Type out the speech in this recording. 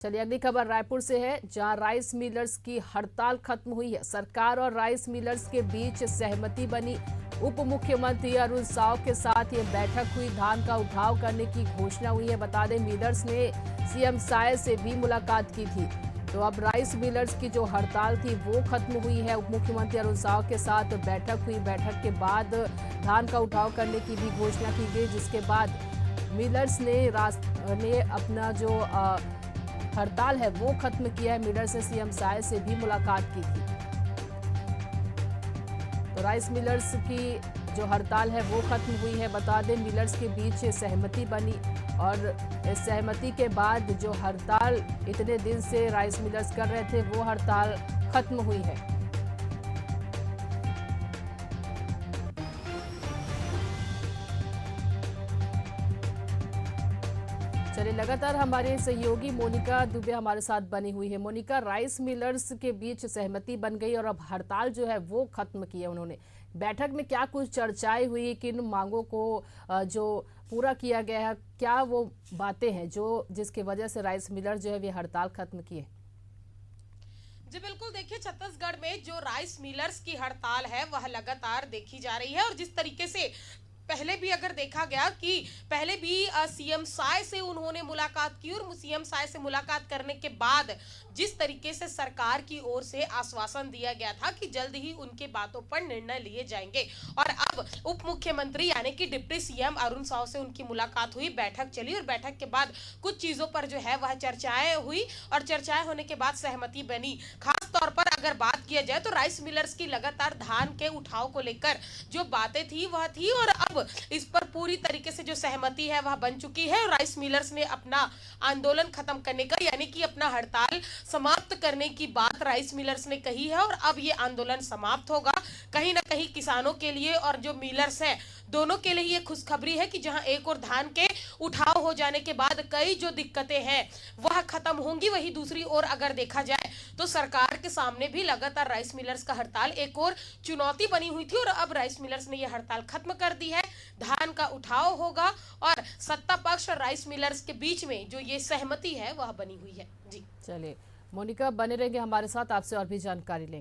चलिए अगली खबर रायपुर से है, जहां राइस मिलर्स की हड़ताल खत्म हुई है। सरकार और राइस मिलर्स के बीच सहमति बनी। उप मुख्यमंत्री अरुण साव के साथ ये बैठक हुई। धान का उठाव करने की घोषणा हुई है। बता दें, मिलर्स ने सीएम साय से भी मुलाकात की थी। तो अब राइस मिलर्स की जो हड़ताल थी वो खत्म हुई है। उप मुख्यमंत्री अरुण साव के साथ बैठक हुई। बैठक के बाद धान का उठाव करने की भी घोषणा की गई, जिसके बाद मिलर्स ने अपना जो हड़ताल है वो खत्म किया है। मिलर्स ने सीएम साय से भी मुलाकात की थी। तो राइस मिलर्स की जो हड़ताल है वो खत्म हुई है। बता दें, मिलर्स के बीच सहमति बनी और इस सहमति के बाद जो हड़ताल इतने दिन से राइस मिलर्स कर रहे थे वो हड़ताल खत्म हुई है। चलिए, लगातार हमारे सहयोगी मोनिका दुबे हमारे साथ बनी हुई है। मोनिका, राइस मिलर्स के बीच सहमति बन गई और अब हड़ताल जो है वो खत्म की है उन्होंने। बैठक में क्या कुछ चर्चाएं हुई, किन मांगों को जो पूरा किया गया है, क्या वो बातें हैं जो जिसकी वजह से राइस मिलर्स जो है ये हड़ताल खत्म की है? जी बिल्कुल, देखिए छत्तीसगढ़ में जो राइस मिलर्स की हड़ताल है वह लगातार देखी जा रही है। और जिस तरीके से पहले भी अगर देखा गया कि पहले भी सीएम साय से उन्होंने मुलाकात की और सीएम साय से मुलाकात करने के बाद जिस तरीके से सरकार की ओर से आश्वासन दिया गया था कि जल्द ही उनके बातों पर निर्णय लिए जाएंगे, और अब उप मुख्यमंत्री यानी कि डिप्टी सीएम अरुण साव से उनकी मुलाकात हुई, बैठक चली और बैठक के बाद कुछ चीजों पर जो है वह चर्चाएं हुई और चर्चाएं होने के बाद सहमति बनी। खास तौर पर अगर बात किया जाए तो राइस मिलर्स की लगातार धान के उठाव को लेकर जो बातें थी वह थी, और अब इस पर पूरी तरीके से जो सहमति है वह बन चुकी है। और राइस मिलर्स ने अपना आंदोलन खत्म करने का यानी कि अपना हड़ताल समाप्त करने की बात राइस मिलर्स ने कही है, और अब ये आंदोलन समाप्त होगा। कहीं ना कहीं किसानों के लिए और जो मिलर्स हैं दोनों के लिए ये खुशखबरी है कि जहां एक और धान के उठाव हो जाने के बाद कई जो दिक्कतें हैं वह खत्म होंगी, वही दूसरी ओर अगर देखा जाए तो सरकार के सामने भी लगातार राइस मिलर्स का हड़ताल एक और चुनौती बनी हुई थी, और अब राइस मिलर्स ने यह हड़ताल खत्म कर दी है। धान का उठाव होगा और सत्ता पक्ष और राइस मिलर्स के बीच में जो ये सहमति है वह बनी हुई है। जी चलिए मोनिका, बने रहेंगे हमारे साथ, आपसे और भी जानकारी लेंगे।